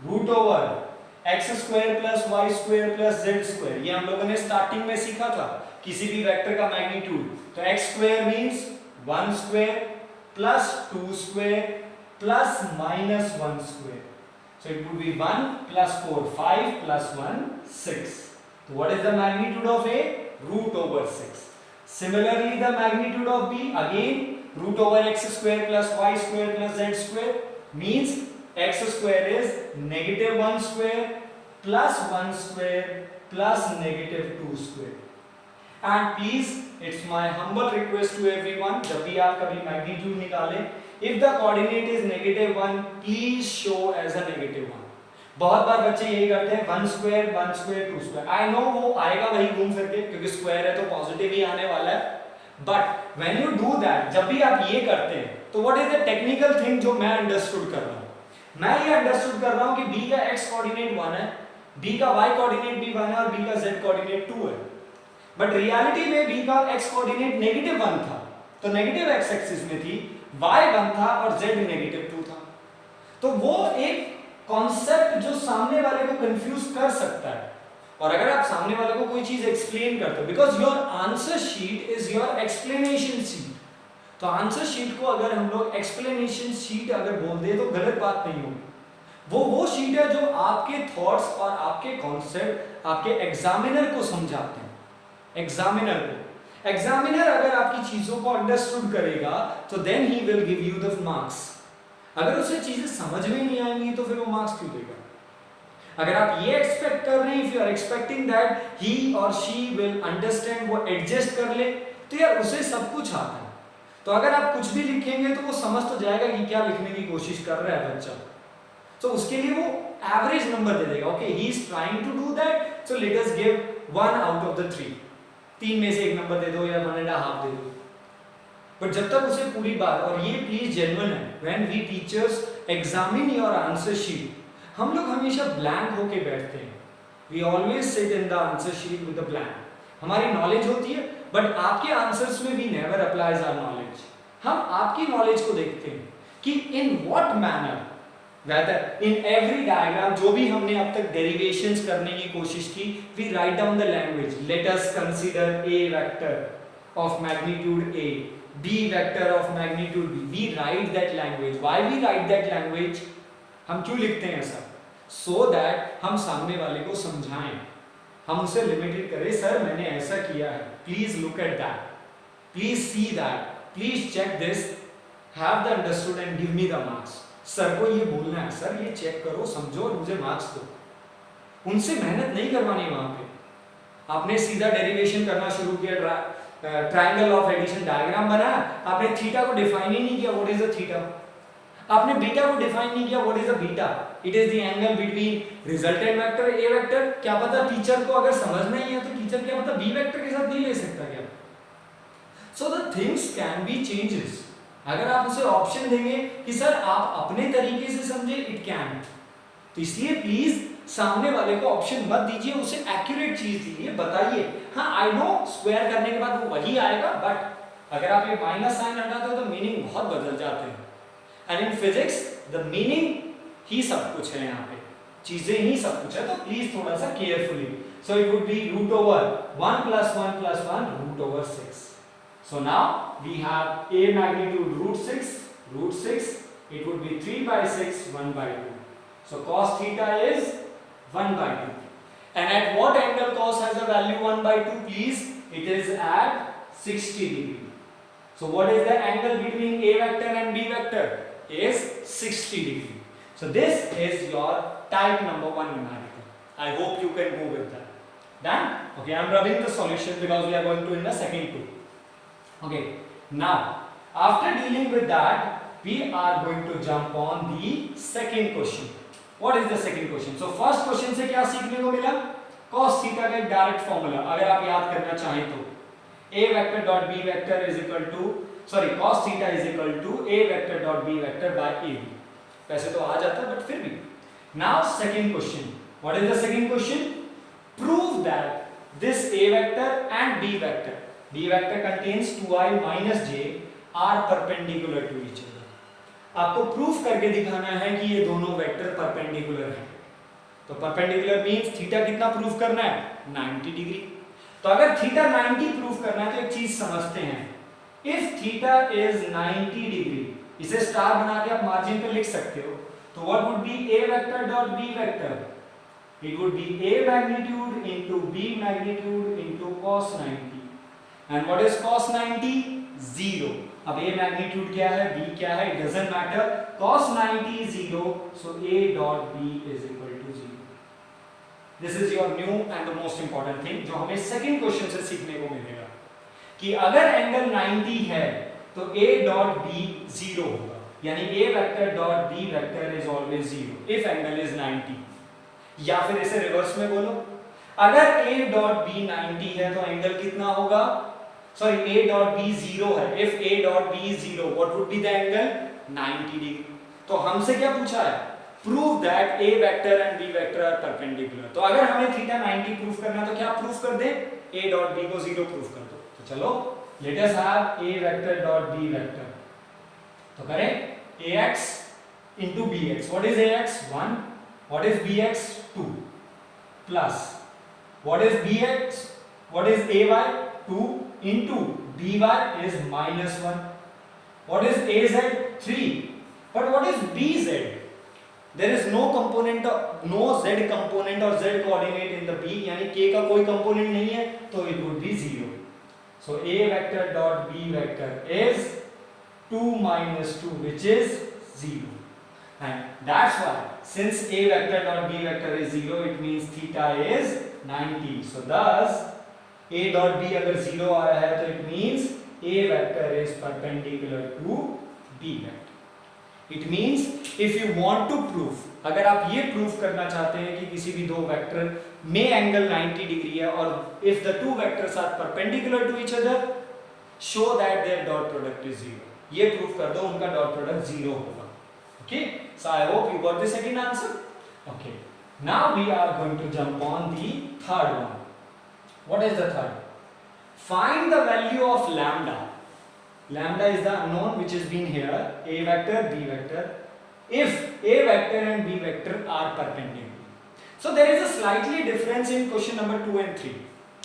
Speaker 1: root over x square plus y square plus z square, ये हम लोगों ने स्टार्टिंग में सीखा था। किसी भी वेक्टर का मैग्नीट्यूड, तो x square means 1 square plus 2 square plus -1 square। So it would be 1 plus 4, 5 plus 1, 6। So what is the magnitude of a? Root over 6। Similarly the magnitude of b, again root over x square plus y square plus z square, means x square is -1 square plus 1 square plus -2 square। And please it's my humble request to everyone, जब भी आप कभी magnitude निकालें, if the coordinate is -1 please show as a -1। बहुत बार बच्चे यही करते हैं 1 square 2 square। I know वो आएगा वही घूम फिर के, क्योंकि स्क्वायर है तो पॉजिटिव ही आने वाला है। But when you do that, जब भी आप ये करते हैं, तो what is the technical thing जो मैं अंडरस्टूड कर रहा हूँ? मैं ये अंडरस्टूड कर रहा हूँ कि b का x कोऑर्डिनेट 1 है, b का y कोऑर्डिनेट भी 1 है और b का z कोऑर्डिनेट 2 है। बट रियलिटी में b का x कोऑर्डिनेट -1 था, तो नेगेटिव x एक्सिस में थी, y 1 था और z -2 था। तो वो एक कॉन्सेप्ट जो सामने वाले को कंफ्यूज कर सकता है। और अगर आप सामने वाले को कोई चीज एक्सप्लेन करते हो, because your answer sheet is your explanation sheet, तो आंसर शीट को अगर हम लोग एक्सप्लेनेशन शीट अगर बोल दे तो गलत बात नहीं होगी। वो शीट है जो आपके थॉट्स और आपके कॉन्सेप्ट आपके एग्जामिनर को समझाते हैं। एग्जामिनर अगर आपकी चीजों को अंडरस्टूड करेगा तो then he will give you the marks. अगर उसे चीजें समझ में नहीं आएंगी तो फिर वो मार्क्स क्यों देगा? अगर आप ये एक्सपेक्ट कर रहे हैं, if you are expecting that he और शी विल अंडरस्टैंड, वो एडजस्ट कर ले, तो यार उसे सब कुछ आता है। तो अगर आप कुछ भी लिखेंगे तो वो समझ तो जाएगा कि क्या लिखने की कोशिश कर रहा है बच्चा, तो उसके लिए वो एवरेज नंबर दे देगा। Okay, he is trying to do that, so let us give 1 out of the 3, 3 में से एक नंबर दे दो या 1.5 दे दो। बट जब तक उसे पूरी बात, और ये प्लीज जेन्युइन है, when we teachers examine your answer sheet, हम लोग हमेशा ब्लैंक होके बैठते हैं। We always sit in the answer sheet with the blank. हमारी नॉलेज होती है बट आपके आंसर्स में we never applies our knowledge. हम आपकी नॉलेज को देखते हैं कि in what manner, whether in every diagram, जो भी हमने अब तक डेरिवेशंस करने की कोशिश की, we write down the language. Let us consider A vector of magnitude A, B vector of magnitude B. We write that language. Why we write that language? हम क्यों लिखते हैं ऐसा? सो दैट हम सामने वाले को समझाएं, हम उसे लिमिटेड करें, सर मैंने ऐसा किया है, please look at that, please see that, please check this, have the understood and give me the marks. Sir को ये बोलना है, सर ये चेक करो, समझो और मुझे मार्क्स दो। उनसे मेहनत नहीं करवानी वहां पे। आपने सीधा डेरिवेशन करना शुरू किया, ट्रायंगल ऑफ एडिशन डायग्राम बनाया, आपने थीटा को डिफाइन ही नहीं किया, व्हाट इज द थीटा। आपने बीटा को डिफाइन नहीं किया, what is the beta. It is the angle between resultant vector A vector. क्या पता टीचर को अगर समझना ही है तो टीचर क्या पता बी वेक्टर के साथ नहीं ले सकता क्या? So the things can be changes. अगर आप उसे ऑप्शन देंगे कि सर आप अपने तरीके से समझे, इट कैन। तो इसलिए प्लीज सामने वाले को ऑप्शन मत दीजिए, उसे एक्यूरेट चीज दीजिए, बताइए। हाँ आई नो स्क्वायर करने के बाद वो वही आएगा, बट अगर आप ये माइनस साइन हटाते हो तो मीनिंग बहुत बदल जाते हैं। And in physics the meaning ही सब कुछ है, यहाँ पे चीजें ही सब कुछ है, तो प्लीज थोड़ा सा carefully. So it would be root over 1 + 1 + 1 root over 6। So now we have a magnitude root 6, it would be 3/6, 1/2. So cos theta is 1/2. And at what angle cos has a value 1/2, please? It is at 60 degree. So what is the angle between a vector and b vector? Is 60 degree. So this is your type number 1 numerical. I hope you can go with that. Done? Okay, I am rubbing the solution because we are going to in the second two. Okay, now after dealing with that, we are going to jump on the second question. What is the second question? So first question से क्या सीखने को मिला? Cos theta का एक direct formula, अगर आप याद करना चाहें तो a vector dot b vector is equal to, sorry, cos theta is equal to a vector dot b vector by ab. वैसे तो आ जाता है, but फिर भी. Now second question. What is the second question? Prove that this a vector and b vector, b vector contains 2i minus j, are perpendicular to each other. आपको proof करके दिखाना है कि ये दोनों वेक्टर परपेंडिकुलर हैं। तो परपेंडिकुलर मींस थीटा कितना प्रूफ करना है? 90 डिग्री। तो अगर थीटा 90 प्रूफ करना है तो एक चीज समझते हैं, इफ थीटा इज 90 डिग्री, इसे स्टार बना के आप मार्जिन पे लिख सकते हो, तो what would be a vector dot b vector? It would B a magnitude into b magnitude into cos 90। And what is cos 90? 0। अब a मैग्नीट्यूड क्या है, b क्या है, it doesn't matter. cos 90 0, so a dot b is equal to 0। This is your new and the most important thing जो हमें second question से सीखने को मिलेगा कि अगर एंगल 90 है तो a dot b 0 होगा, यानी a vector dot b vector is always 0 if angle is 90। या फिर इसे रिवर्स में बोलो, अगर a dot b 90 है तो एंगल कितना होगा? सॉरी, a dot b 0 है, if a dot b 0, what would be the angle? 90 degree. तो हमसे क्या पूछा है? Prove that a vector and b vector are perpendicular. तो अगर हमें थीटा 90 प्रूफ करना है तो क्या प्रूफ कर दें? a dot b को 0 प्रूफ कर दो। तो चलो late us have a vector dot b vector. तो करें ax into bx। What is ax? 1। What is bx? 2 plus what is bx? What is ay? 2 into by is -1. What is az? 3. But what is bz? There is no component, no z component और z coordinate in the b, यानी k का कोई component नहीं है, तो it would be 0. So a vector dot b vector is 2 minus 2, which is 0. And that's why, since a vector dot b vector is 0, it means theta is 90. So thus a dot b अगर 0 आ रहा है तो it means a vector is perpendicular to b vector. It means if you want to prove, अगर आप ये proof करना चाहते हैं कि किसी भी दो वेक्टर में एंगल 90 डिग्री है और if the two vectors are perpendicular to each other, show that their dot product is 0. ये प्रूफ कर दो उनका डॉट प्रोडक्ट 0 होगा. Okay, so I hope you got the second answer. Okay, now we are going to jump on the third one. What is the third? Find the value of lambda. Lambda is the unknown which has been here, a vector, b vector, if a vector and b vector are perpendicular. So there is a slightly difference in question number 2 and 3.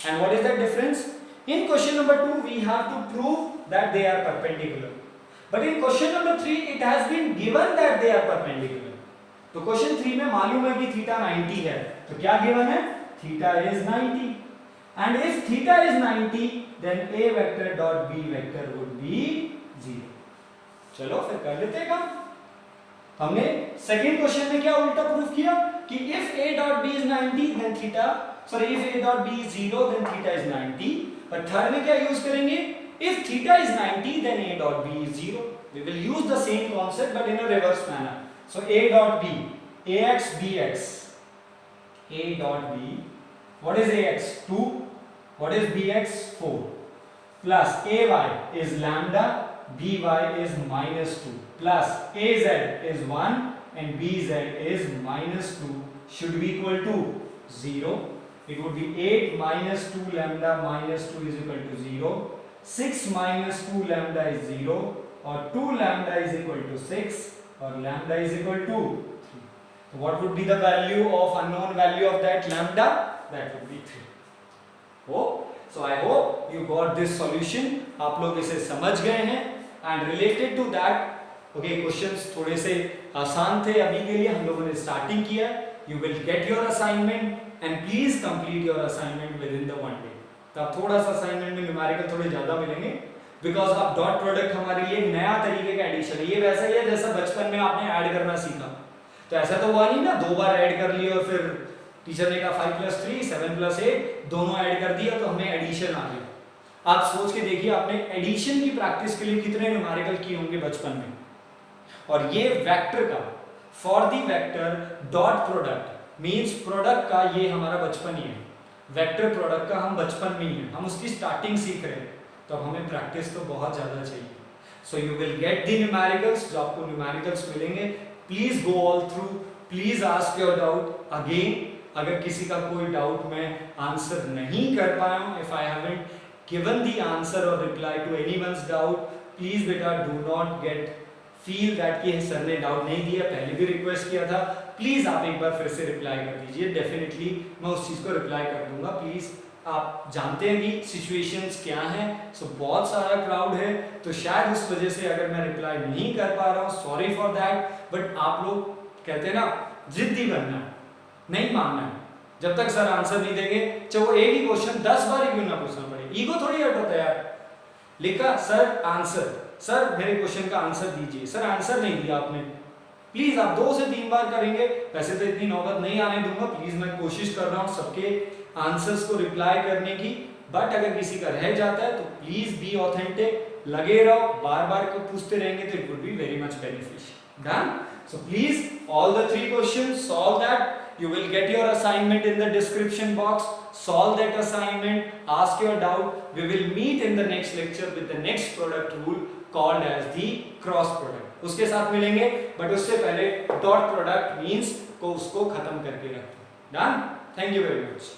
Speaker 1: And what is that difference? In question number 2 we have to prove that they are perpendicular. But in question number 3 it has been given that they are perpendicular. तो question 3 में मालूम है कि theta 90 है, तो क्या given है? Theta is 90. And if theta is 90, then a vector dot b vector would be 0. चलो फिर कर लेते हैं काम. हमने सेकेंड क्वेश्चन में क्या उल्टा प्रूफ किया कि if a dot b is 90 then theta, sorry, if a dot b is 0 then theta is 90. पर थर्ड में क्या यूज करेंगे? If theta is 90 then a dot b is 0. We will use the same concept but in a reverse manner. So a dot b, ax bx, a dot b, what is ax? 2. What is bx? 4. Plus ay is lambda, by is minus 2. Plus az is 1 and bz is minus 2 should be equal to 0. It would be 8 minus 2 lambda minus 2 is equal to 0. 6 minus 2 lambda is 0. Or 2 lambda is equal to 6. Or lambda is equal to 3. So what would be the value of unknown value of that lambda? That would be 3. So I hope you got this solution. आप लोग इसे समझ गए हैं. And related to that, okay, questions थोड़े से आसान थे अभी के लिए, हम लोगों ने स्टार्टिंग किया. You will get your assignment and please complete your assignment within the 1 day. तो अब थोड़ा सा असाइनमेंट में न्यूमेरिकल थोड़े ज़्यादा मिलेंगे बिकॉज अब डॉट प्रोडक्ट हमारे लिए नया तरीके का एडिशन है. ये वैसा ही है जैसा बचपन में आपने ऐड करना सीखा. तो ऐसा तो हुआ नहीं ना 2 बार ऐड कर लिया और फिर टीचर ने कहा 5 + 3 7 + 8 दोनों ऐड कर दिया तो हमें एडिशन आ गया. आप सोच के देखिए आपने एडिशन की प्रैक्टिस के लिए कितने न्यूमेरिकल किए होंगे बचपन में. और ये वेक्टर का for the vector dot product means product का ये हमारा बचपन ही है. वेक्टर प्रोडक्ट का हम बचपन में ही है, हम उसकी स्टार्टिंग सीख रहे हैं. तो हमें प्रैक्टिस तो बहुत ज़्यादा चाहिए. So you will get the numericals. जो आपको न्यूमेरिकल्स मिलेंगे please go all through, please ask your doubt again. अगर किसी का कोई डाउट मैं आंसर नहीं कर पाया हूँ, if I haven't given the answer और reply to anyone's doubt, please बेटा do not get feel that कि सर ने डाउट नहीं दिया, पहले भी रिक्वेस्ट किया था. प्लीज आप एक बार फिर से रिप्लाई कर दीजिए. डेफिनेटली मैं उस चीज को रिप्लाई कर दूंगा. प्लीज आप जानते हैं कि सिचुएशंस क्या हैं. सो बहुत सारा क्राउड है तो शायद उस वजह से अगर मैं रिप्लाई नहीं कर पा रहा हूँ, सॉरी फॉर दैट. बट आप लोग कहते हैं ना जिद्दी बनना है, नहीं मानना है. जब तक सर आंसर नहीं देंगे, चाहे वो एक ही क्वेश्चन 10 बार क्यों ना पूछना पड़े. ईगो थोड़ी हट होता है यार. लिखा सर आंसर, सर मेरे क्वेश्चन का आंसर दीजिए, सर आंसर नहीं दिया आपने. प्लीज आप 2 से 3 बार करेंगे. वैसे तो इतनी नौबत नहीं आने दूंगा. प्लीज मैं कोशिश कर रहा हूँ सबके आंसर्स को रिप्लाई करने की. बट अगर किसी का रह जाता है तो प्लीज बी ऑथेंटिक, लगे रहो. बार बार को पूछते रहेंगे तो it would be very much beneficial. Done. So please all the 3 questions solve that. You will get your assignment in the description box. Solve that assignment. Ask your doubt. We will meet in the next lecture with the next product rule called as the cross product. उसके साथ मिलेंगे, but उससे पहले dot product means को उसको खत्म करके रखते हैं. Done? Thank you very much.